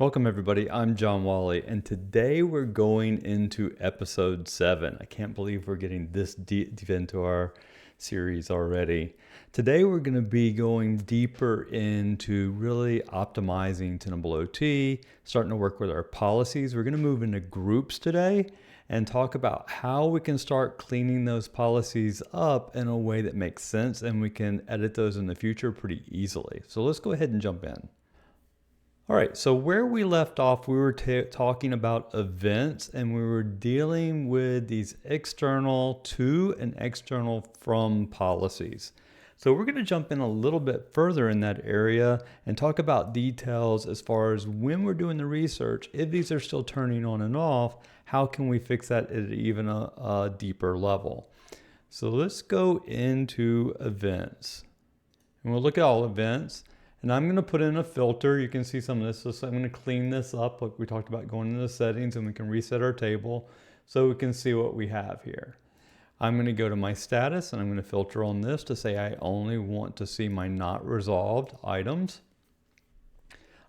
Welcome everybody, I'm John Wally, and today we're going into episode 7. I can't believe we're getting this deep into our series already. Today we're going to be going deeper into really optimizing Tenable OT, starting to work with our policies. We're going to move into groups today and talk about how we can start cleaning those policies up in a way that makes sense and we can edit those in the future pretty easily. So let's go ahead and jump in. All right, so where we left off, we were talking about events and we were dealing with these external to and external from policies. So we're going to jump in a little bit further in that area and talk about details as far as when we're doing the research, if these are still turning on and off, how can we fix that at even a deeper level? So let's go into events and we'll look at all events. And I'm going to put in a filter. You can see some of this. So I'm going to clean this up like we talked about, going into the settings, and we can reset our table so we can see what we have here. I'm going to go to my status and I'm going to filter on this to say I only want to see my not resolved items.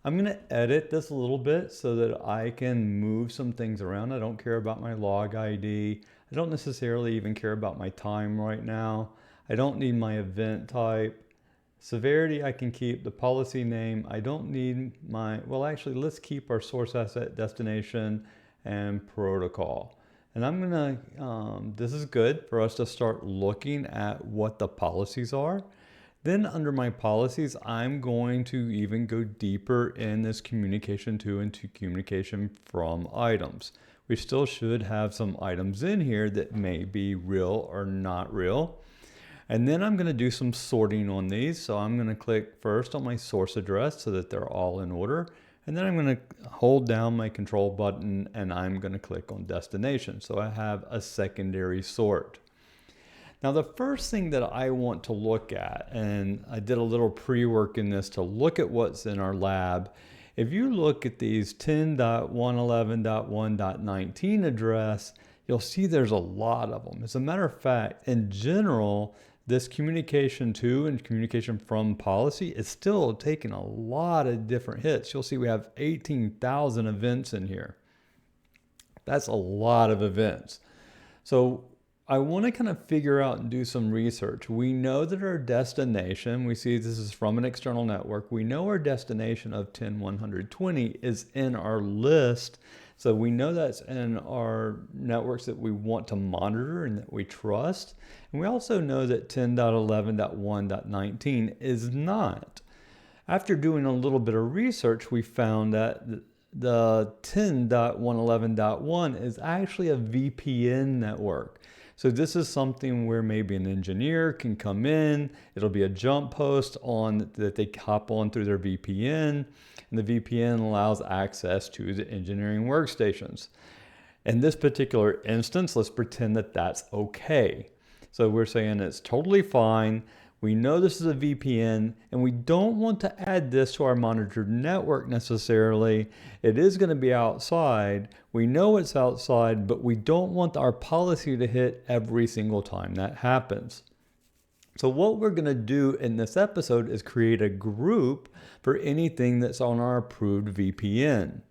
I'm going to edit this a little bit so that I can move some things around. I don't care about my log ID. I don't necessarily even care about my time right now. I don't need my event type. Severity I can keep, the policy name, I don't need actually let's keep our source asset, destination, and protocol. And I'm gonna, this is good for us to start looking at what the policies are. Then under my policies, I'm going to even go deeper in this communication to and to communication from items. We still should have some items in here that may be real or not real. And then I'm going to do some sorting on these. So I'm going to click first on my source address so that they're all in order. And then I'm going to hold down my control button and I'm going to click on destination. So I have a secondary sort. Now the first thing that I want to look at, and I did a little pre-work in this to look at what's in our lab. If you look at these 10.111.1.19 address, you'll see there's a lot of them. As a matter of fact, in general, this communication to and communication from policy is still taking a lot of different hits. You'll see we have 18,000 events in here. That's a lot of events. So I want to kind of figure out and do some research. We know that our destination, we see this is from an external network. We know our destination of 10.120 is in our list. So we know that's in our networks that we want to monitor and that we trust. And we also know that 10.11.1.19 is not. After doing a little bit of research, we found that the 10.111.1 is actually a VPN network. So this is something where maybe an engineer can come in, it'll be a jump host on that they hop on through their VPN, and the VPN allows access to the engineering workstations. In this particular instance, let's pretend that that's okay. So we're saying it's totally fine. We know this is a VPN and we don't want to add this to our monitored network necessarily. It is going to be outside. We know it's outside, but we don't want our policy to hit every single time that happens. So what we're going to do in this episode is create a group for anything that's on our approved VPN.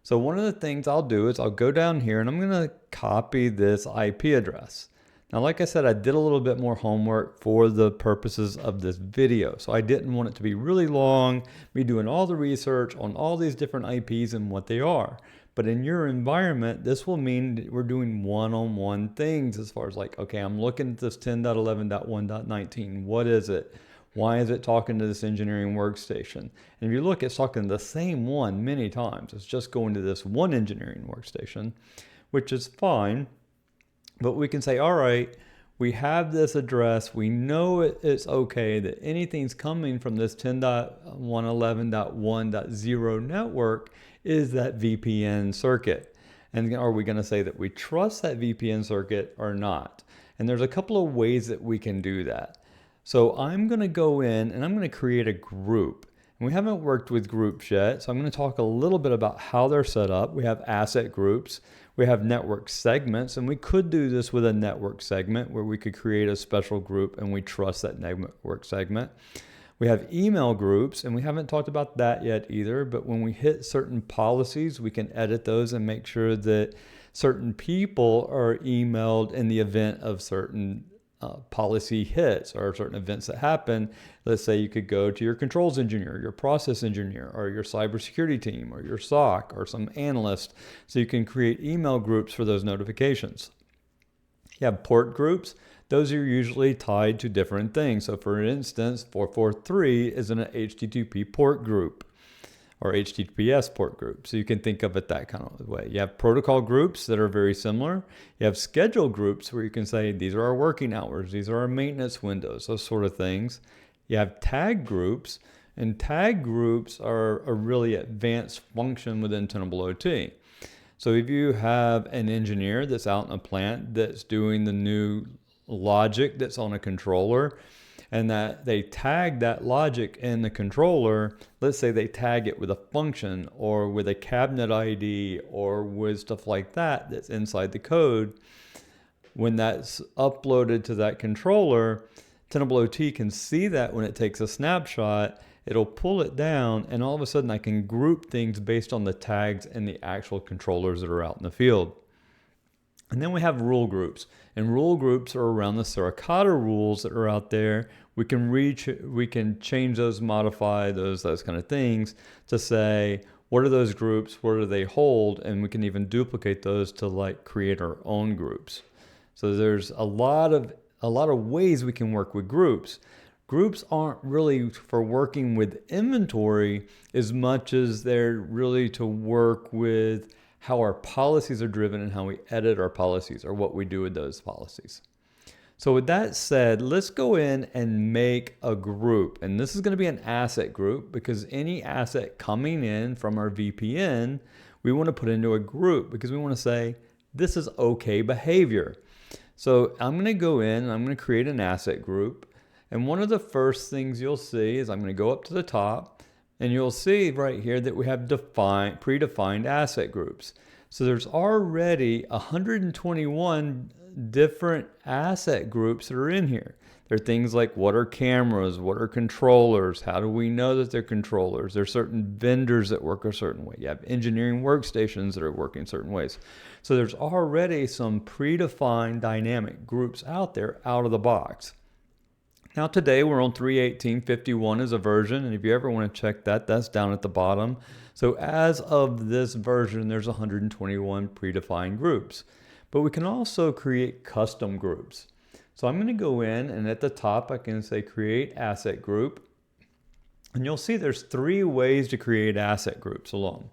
So one of the things I'll do is I'll go down here and I'm going to copy this IP address. Now, like I said, I did a little bit more homework for the purposes of this video. So I didn't want it to be really long, me doing all the research on all these different IPs and what they are. But in your environment, this will mean that we're doing one-on-one things as far as like, okay, I'm looking at this 10.11.1.19. What is it? Why is it talking to this engineering workstation? And if you look, it's talking to the same one many times. It's just going to this one engineering workstation, which is fine. But we can say, all right, we have this address. We know it's okay that anything's coming from this 10.111.1.0 network is that VPN circuit. And are we going to say that we trust that VPN circuit or not? And there's a couple of ways that we can do that. So I'm going to go in and I'm going to create a group. And we haven't worked with groups yet, so I'm going to talk a little bit about how they're set up. We have asset groups. We have network segments, and we could do this with a network segment where we could create a special group and we trust that network segment. We have email groups, and we haven't talked about that yet either, but when we hit certain policies, we can edit those and make sure that certain people are emailed in the event of certain policy hits or certain events that happen. Let's say you could go to your controls engineer, your process engineer, or your cybersecurity team, or your SOC, or some analyst, so you can create email groups for those notifications. You have port groups. Those are usually tied to different things. So for instance, 443 is in an HTTP port group or HTTPS port group. So you can think of it that kind of way. You have protocol groups that are very similar. You have schedule groups where you can say, these are our working hours, these are our maintenance windows, those sort of things. You have tag groups, and tag groups are a really advanced function within Tenable OT. So if you have an engineer that's out in a plant that's doing the new logic that's on a controller, and that they tag that logic in the controller, let's say they tag it with a function or with a cabinet ID or with stuff like that that's inside the code. When that's uploaded to that controller, Tenable OT can see that when it takes a snapshot, it'll pull it down, and all of a sudden I can group things based on the tags and the actual controllers that are out in the field. And then we have rule groups, and rule groups are around the Suricata rules that are out there. We can change those, modify those kind of things to say, what are those groups? What do they hold? And we can even duplicate those to like create our own groups. So there's a lot of ways we can work with groups. Groups aren't really for working with inventory as much as they're really to work with how our policies are driven and how we edit our policies or what we do with those policies. So with that said, let's go in and make a group. And this is going to be an asset group because any asset coming in from our VPN, we want to put into a group because we want to say, this is okay behavior. So I'm going to go in and I'm going to create an asset group. And one of the first things you'll see is I'm going to go up to the top, and you'll see right here that we have predefined asset groups. So there's already 121 different asset groups that are in here. There are things like, what are cameras? What are controllers? How do we know that they're controllers? There are certain vendors that work a certain way. You have engineering workstations that are working certain ways. So there's already some predefined dynamic groups out there out of the box. Now today we're on 3.18.51 as a version, and if you ever want to check that, that's down at the bottom. So as of this version, there's 121 predefined groups. But we can also create custom groups. So I'm going to go in, and at the top I can say create asset group. And you'll see there's 3 ways to create asset groups alone.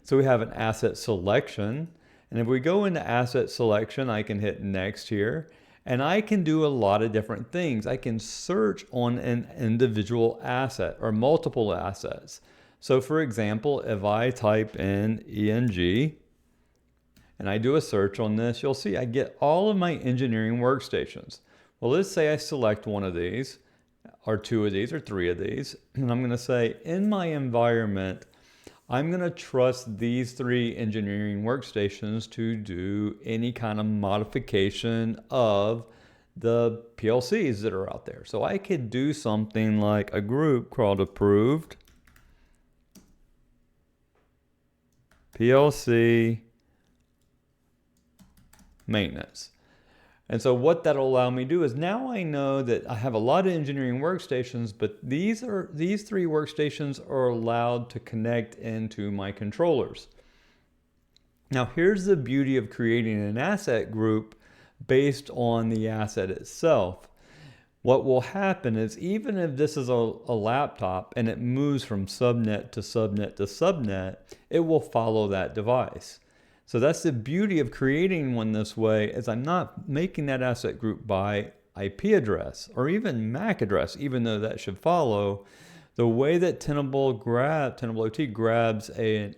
So we have an asset selection, and if we go into asset selection, I can hit next here. And I can do a lot of different things. I can search on an individual asset or multiple assets. So for example, if I type in ENG and I do a search on this, you'll see I get all of my engineering workstations. Well, let's say I select one of these or 2 of these or 3 of these, and I'm going to say in my environment, I'm going to trust these 3 engineering workstations to do any kind of modification of the PLCs that are out there. So I could do something like a group called approved PLC maintenance. And so what that'll allow me to do is now I know that I have a lot of engineering workstations, but these 3 workstations are allowed to connect into my controllers. Now here's the beauty of creating an asset group based on the asset itself. What will happen is even if this is a laptop and it moves from subnet to subnet to subnet, it will follow that device. So that's the beauty of creating one this way, is I'm not making that asset group by IP address or even MAC address, even though that should follow. The way that Tenable OT grabs an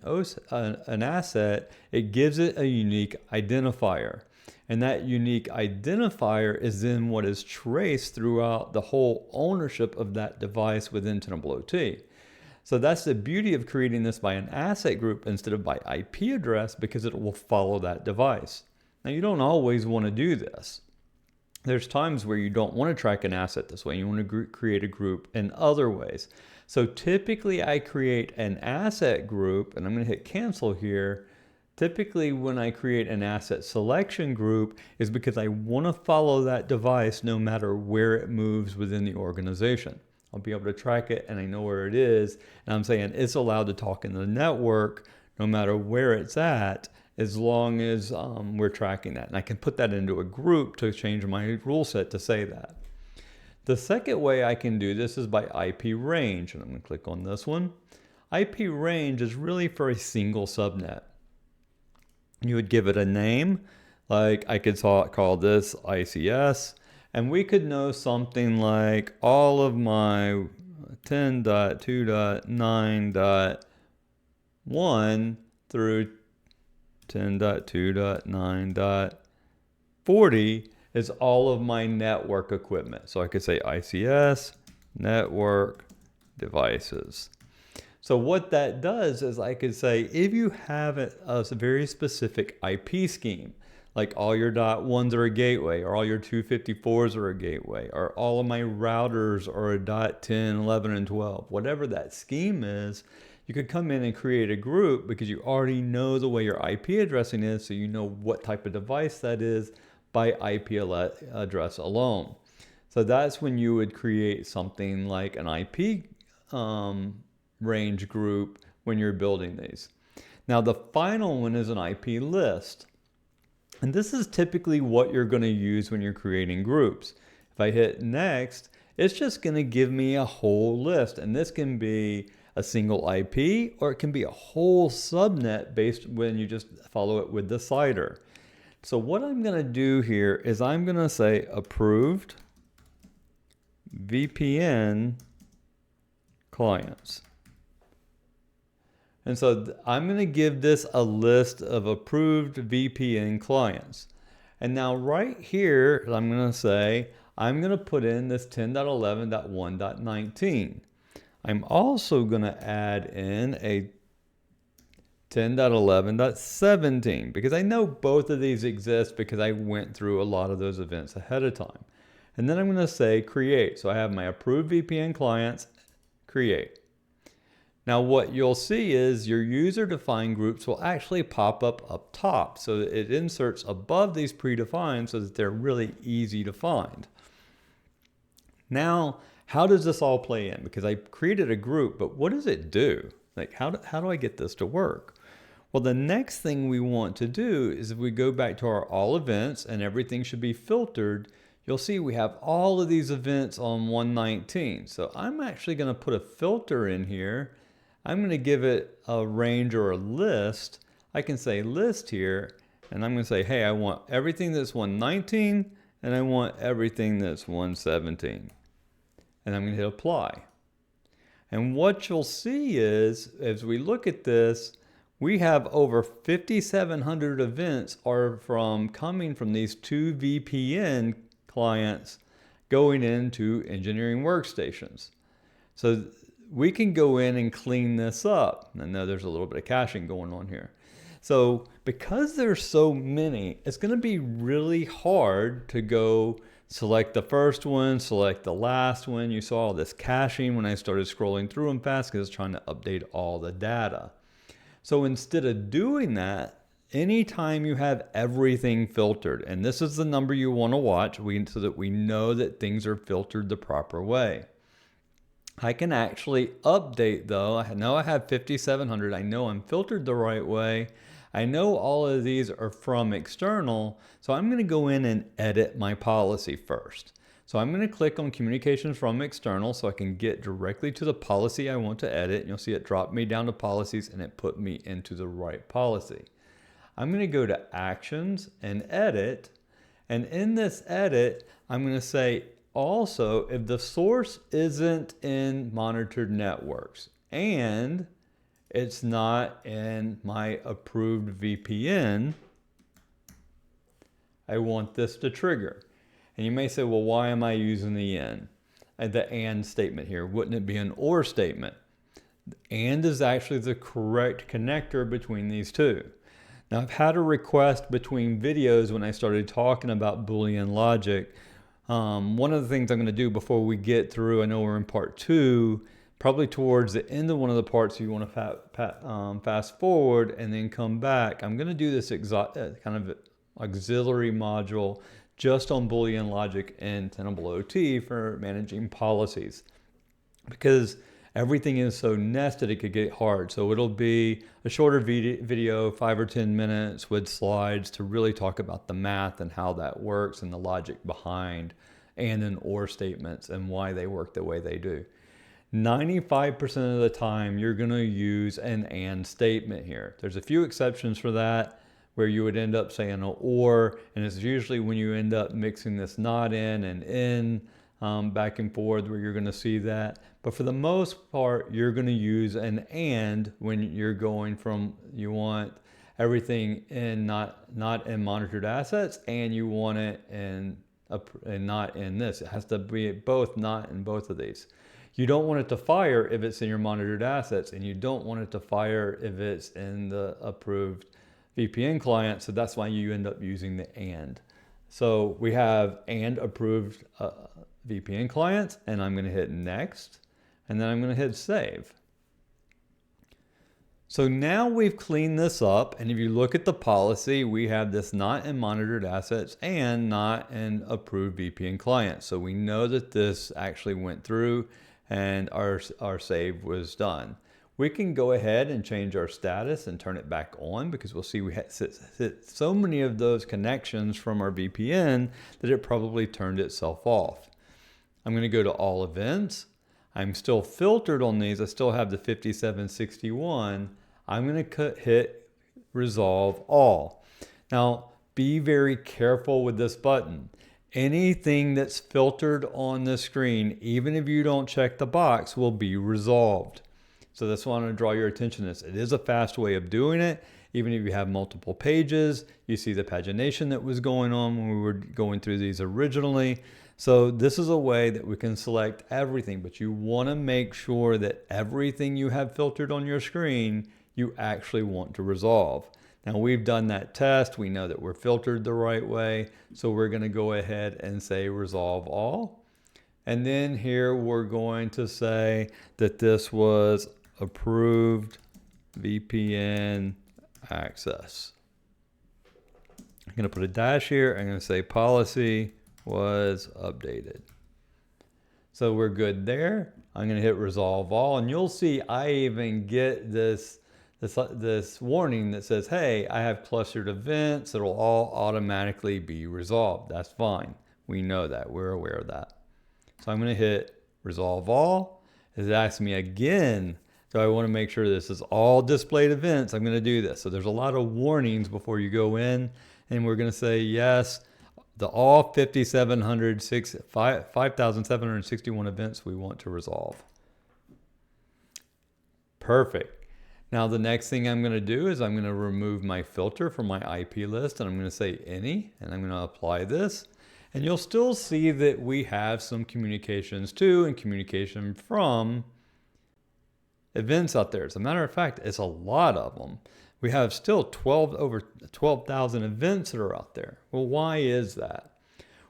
asset, it gives it a unique identifier. And that unique identifier is then what is traced throughout the whole ownership of that device within Tenable OT. So that's the beauty of creating this by an asset group instead of by IP address, because it will follow that device. Now you don't always want to do this. there's times where you don't want to track an asset this way. You want to create a group in other ways. So typically I create an asset group, and I'm going to hit cancel here. Typically when I create an asset selection group is because I want to follow that device no matter where it moves within the organization. I'll be able to track it and I know where it is. And I'm saying it's allowed to talk in the network no matter where it's at, as long as we're tracking that. And I can put that into a group to change my rule set to say that. The second way I can do this is by IP range. And I'm going to click on this one. IP range is really for a single subnet. You would give it a name, like I could call this ICS, and we could know something like all of my 10.2.9.1 through 10.2.9.40 is all of my network equipment. So I could say ICS, network, devices. So what that does is I could say, if you have a very specific IP scheme, like all your .1s are a gateway, or all your 254s are a gateway, or all of my routers are a .10, 11, and 12, whatever that scheme is, you could come in and create a group because you already know the way your IP addressing is, so you know what type of device that is by IP address alone. So that's when you would create something like an IP range group when you're building these. Now the final one is an IP list. And this is typically what you're going to use when you're creating groups. If I hit next, it's just going to give me a whole list. And this can be a single IP, or it can be a whole subnet based when you just follow it with the CIDR. So what I'm going to do here is I'm going to say approved VPN clients. And so I'm going to give this a list of approved VPN clients. And now right here, I'm going to say, I'm going to put in this 10.11.1.19. I'm also going to add in a 10.11.17 because I know both of these exist because I went through a lot of those events ahead of time. And then I'm going to say create. So I have my approved VPN clients, create. Now what you'll see is your user-defined groups will actually pop up top. So it inserts above these predefined so that they're really easy to find. Now, how does this all play in? Because I created a group, but what does it do? Like how do I get this to work? Well, the next thing we want to do is if we go back to our all events and everything should be filtered, you'll see we have all of these events on 119. So I'm actually going to put a filter in here. I'm going to give it a range or a list. I can say list here, and I'm going to say, hey, I want everything that's 119, and I want everything that's 117. And I'm going to hit apply. And what you'll see is, as we look at this, we have over 5,700 events are coming from these two VPN clients going into engineering workstations. So we can go in and clean this up. I know there's a little bit of caching going on here. So because there's so many, it's going to be really hard to go select the first one, select the last one. You saw all this caching when I started scrolling through them fast because I was trying to update all the data. So instead of doing that, anytime you have everything filtered, and this is the number you want to watch so that we know that things are filtered the proper way. I can actually update though. I know I have 5,700. I know I'm filtered the right way. I know all of these are from external. So I'm going to go in and edit my policy first. So I'm going to click on communications from external so I can get directly to the policy I want to edit. And you'll see it drop me down to policies and it put me into the right policy. I'm going to go to actions and edit. And in this edit, I'm going to say, also, if the source isn't in monitored networks and it's not in my approved VPN, I want this to trigger. And you may say, well, why am I using the and statement here? Wouldn't it be an or statement? And is actually the correct connector between these two. Now, I've had a request between videos when I started talking about Boolean logic. One of the things I'm going to do before we get through, I know we're in part 2, probably towards the end of one of the parts you want to fast forward and then come back. I'm going to do this kind of auxiliary module just on Boolean logic and Tenable OT for managing policies, because everything is so nested it could get hard. So it'll be a shorter video, 5 or 10 minutes with slides to really talk about the math and how that works and the logic behind and or statements and why they work the way they do. 95% of the time you're going to use an and statement here. There's a few exceptions for that where you would end up saying an or, and it's usually when you end up mixing this not in and in back and forth where you're going to see that. But for the most part, you're going to use an and when you're going from, you want everything in not in monitored assets, and you want it in and not in this. It has to be both not in both of these. You don't want it to fire if it's in your monitored assets, and you don't want it to fire if it's in the approved VPN client. So that's why you end up using the and. So we have and approved VPN clients, and I'm going to hit next, and then I'm going to hit save. So now we've cleaned this up, and if you look at the policy, we have this not in monitored assets and not in approved VPN clients. So we know that this actually went through and our save was done. We can go ahead and change our status and turn it back on, because we'll see we hit so many of those connections from our VPN that it probably turned itself off. I'm going to go to all events. I'm still filtered on these. I still have the 5761. I'm going to hit resolve all. Now, be very careful with this button. Anything that's filtered on the screen, even if you don't check the box, will be resolved. So that's why I want to draw your attention to this. It is a fast way of doing it. Even if you have multiple pages, you see the pagination that was going on when we were going through these originally. So this is a way that we can select everything, but you want to make sure that everything you have filtered on your screen, you actually want to resolve. Now we've done that test. We know that we're filtered the right way. So we're going to go ahead and say resolve all. And then here we're going to say that this was approved VPN access. I'm going to put a dash here. I'm going to say policy was updated. So we're good there. I'm going to hit resolve all, and you'll see I even get this warning that says, hey, I have clustered events. It'll all automatically be resolved. That's fine. We know that. We're aware of that. So I'm going to hit resolve all. It asks me again, so I want to make sure this is all displayed events. I'm going to do this. So there's a lot of warnings before you go in, and we're going to say yes. The all 5,761 events we want to resolve. Perfect. Now the next thing I'm going to do is I'm going to remove my filter from my IP list, and I'm going to say any, and I'm going to apply this. And you'll still see that we have some communications to and communication from events out there. As a matter of fact, it's a lot of them. We have still over 12,000 events that are out there. Well, why is that?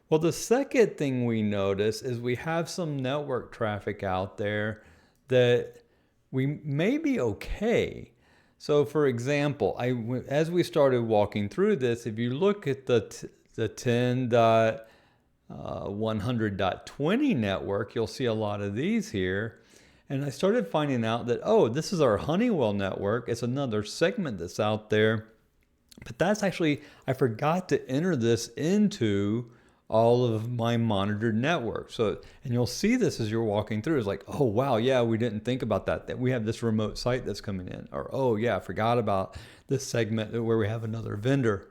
Well, the second thing we notice is we have some network traffic out there that we may be okay. So for example, as we started walking through this, if you look at the 10.100.20 network, you'll see a lot of these here. And I started finding out that, oh, this is our Honeywell network. It's another segment that's out there. But that's actually, I forgot to enter this into all of my monitored network. So, and you'll see this as you're walking through. It's like, oh, wow, yeah, we didn't think about that we have this remote site that's coming in. Or, oh, yeah, I forgot about this segment where we have another vendor.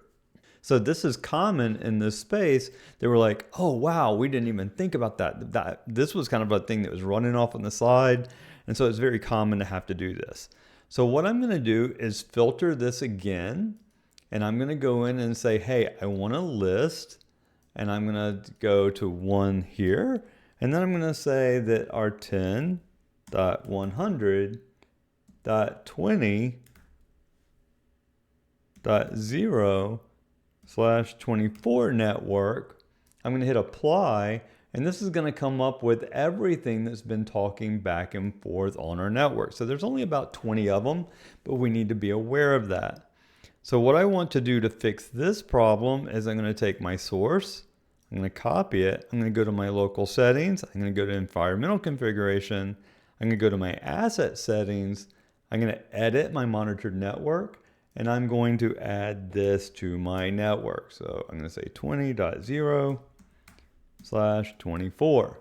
So this is common in this space. They were like, oh, wow, we didn't even think about that. This was kind of a thing that was running off on the side. And so it's very common to have to do this. So what I'm going to do is filter this again. And I'm going to go in and say, hey, I want a list. And I'm going to go to one here. And then I'm going to say that our 10.100.20.0/24 network, I'm going to hit apply, and this is going to come up with everything that's been talking back and forth on our network. So there's only about 20 of them, but we need to be aware of that. So what I want to do to fix this problem is I'm going to take my source, I'm going to copy it, I'm going to go to my local settings, I'm going to go to environmental configuration, I'm going to go to my asset settings, I'm going to edit my monitored network, and I'm going to add this to my network. So I'm going to say 20.0/24.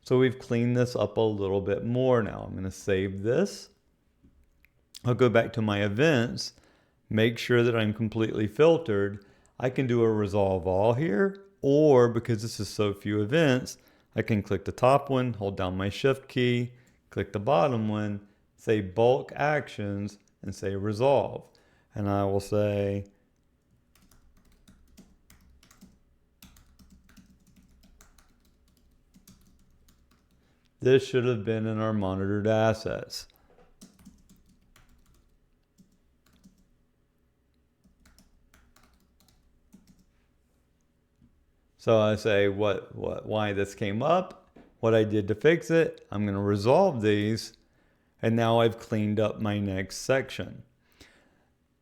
So we've cleaned this up a little bit more now. I'm going to save this. I'll go back to my events, make sure that I'm completely filtered. I can do a resolve all here, or because this is so few events, I can click the top one, hold down my shift key, click the bottom one, say bulk actions, and say resolve. And I will say this should have been in our monitored assets. So I say why this came up, what I did to fix it. I'm going to resolve these, and now I've cleaned up my next section.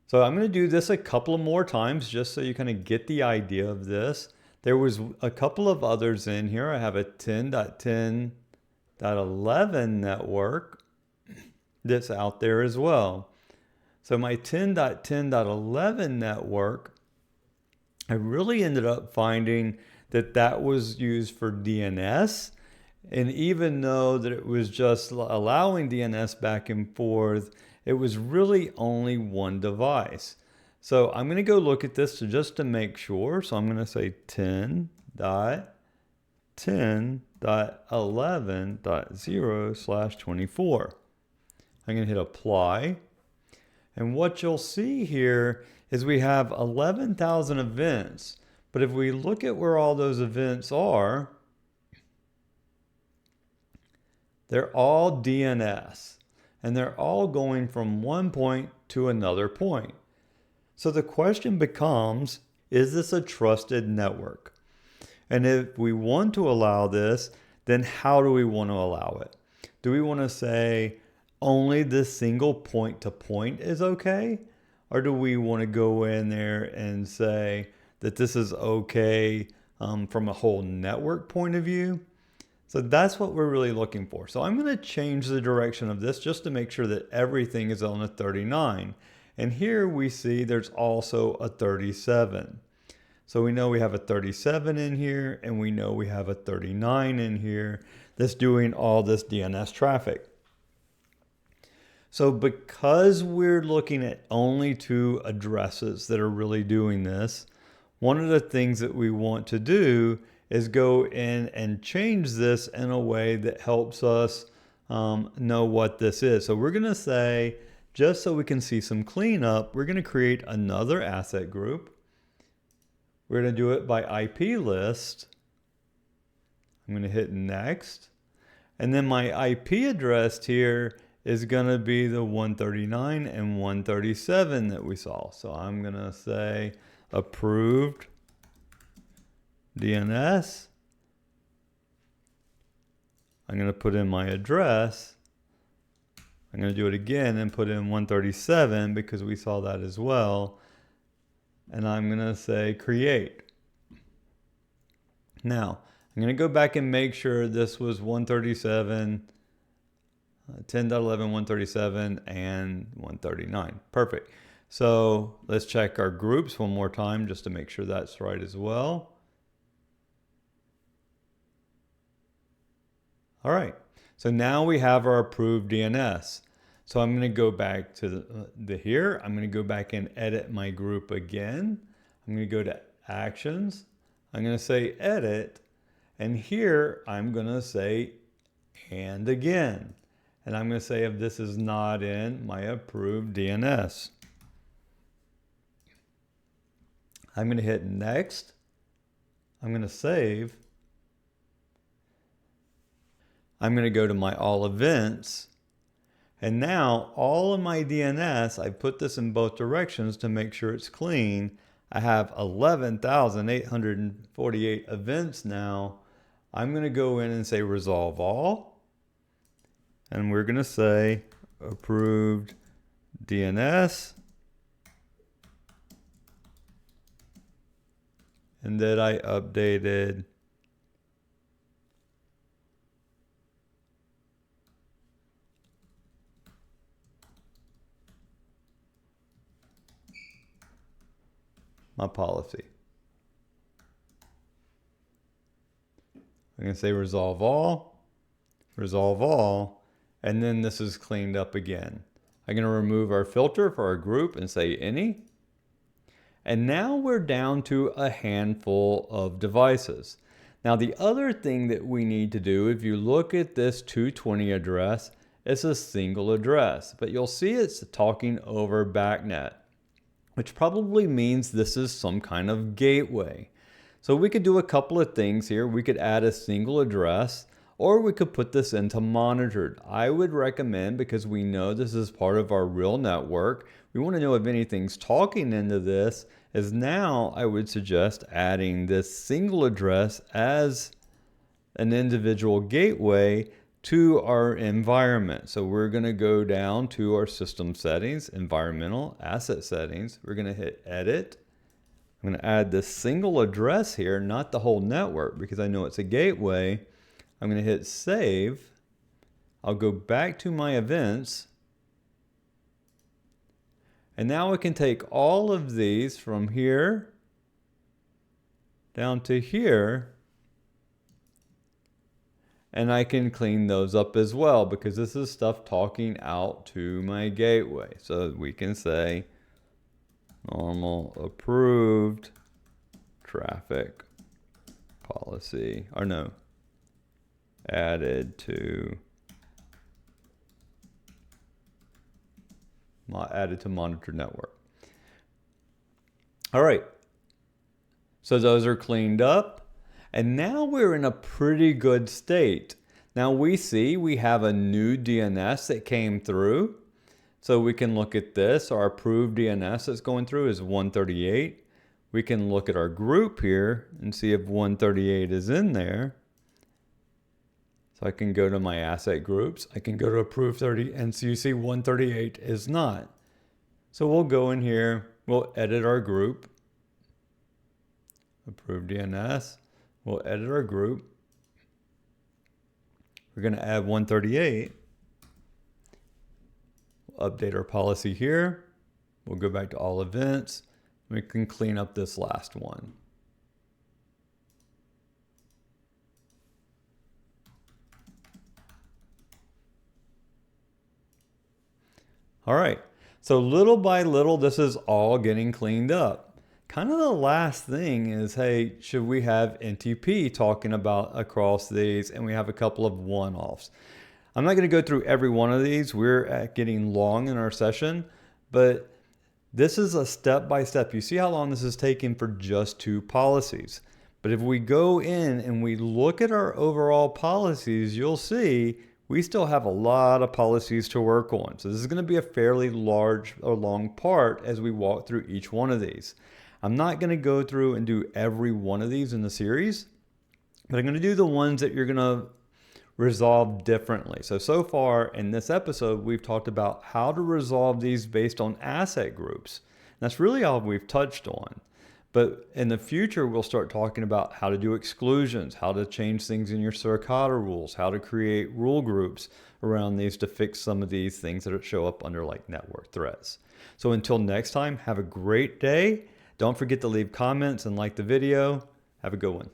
So I'm going to do this a couple more times just so you kind of get the idea of this. There was a couple of others in here. I have a 10.10.11 network that's out there as well. So my 10.10.11 network, I really ended up finding that that was used for DNS. And even though that it was just allowing DNS back and forth, it was really only one device. So I'm going to go look at this just to make sure. So I'm going to say 10.10.11.0/24. I'm going to hit apply. And what you'll see here is we have 11,000 events. But if we look at where all those events are, they're all DNS. And they're all going from one point to another point. So the question becomes, is this a trusted network? And if we want to allow this, then how do we want to allow it? Do we want to say only this single point to point is okay? Or do we want to go in there and say that this is okay from a whole network point of view? So that's what we're really looking for. So I'm going to change the direction of this just to make sure that everything is on a 39. And here we see there's also a 37. So we know we have a 37 in here, and we know we have a 39 in here that's doing all this DNS traffic. So because we're looking at only 2 addresses that are really doing this, one of the things that we want to do is go in and change this in a way that helps us know what this is. So we're going to say, just so we can see some cleanup, we're going to create another asset group. We're going to do it by IP list. I'm going to hit next. And then my IP address here is going to be the 139 and 137 that we saw. So I'm going to say approved DNS. I'm going to put in my address. I'm going to do it again and put in 137 because we saw that as well. And I'm going to say create. Now, I'm going to go back and make sure this was 137, 10.11, 137, and 139. Perfect. So let's check our groups one more time just to make sure that's right as well. All right, so now we have our approved DNS. So I'm going to go back to the here. I'm going to go back and edit my group again. I'm going to go to actions. I'm going to say edit. And here I'm going to say and again. And I'm going to say if this is not in my approved DNS. I'm going to hit next. I'm going to save. I'm going to go to my all events. And now all of my DNS, I put this in both directions to make sure it's clean. I have 11,848 events now. I'm going to go in and say resolve all. And we're going to say approved DNS. And that I updated my policy. I'm going to say resolve all, and then this is cleaned up again. I'm going to remove our filter for our group and say any. And now we're down to a handful of devices. Now the other thing that we need to do, if you look at this 220 address, it's a single address, but you'll see it's talking over BACnet, which probably means this is some kind of gateway. So we could do a couple of things here. We could add a single address, or we could put this into monitored. I would recommend, because we know this is part of our real network, we want to know if anything's talking into this, is now I would suggest adding this single address as an individual gateway to our environment. So we're going to go down to our system settings, environmental asset settings. We're going to hit edit. I'm going to add this single address here, not the whole network, because I know it's a gateway. I'm going to hit save. I'll go back to my events. And now we can take all of these from here down to here, and I can clean those up as well, because this is stuff talking out to my gateway. So we can say normal approved traffic policy, or no, added to monitor network. All right, so those are cleaned up, and now we're in a pretty good state. Now we see we have a new DNS that came through, so we can look at this. Our approved DNS that's going through is 138. We can look at our group here and see if 138 is in there. So I can go to my asset groups. I can go to approved 30, and so you see 138 is not. So we'll go in here, we'll edit our group, approved DNS. We'll edit our group. We're going to add 138. We'll update our policy here. We'll go back to all events. We can clean up this last one. All right, so little by little, this is all getting cleaned up. Kind of the last thing is, hey, should we have NTP talking about across these? And we have a couple of one-offs. I'm not going to go through every one of these. We're getting long in our session, but this is a step-by-step. You see how long this is taking for just 2 policies. But if we go in and we look at our overall policies, you'll see we still have a lot of policies to work on. So this is going to be a fairly large or long part as we walk through each one of these. I'm not going to go through and do every one of these in the series, but I'm going to do the ones that you're going to resolve differently. So far in this episode, we've talked about how to resolve these based on asset groups. That's really all we've touched on. But in the future, we'll start talking about how to do exclusions, how to change things in your Suricata rules, how to create rule groups around these to fix some of these things that show up under like network threats. So until next time, have a great day. Don't forget to leave comments and like the video. Have a good one.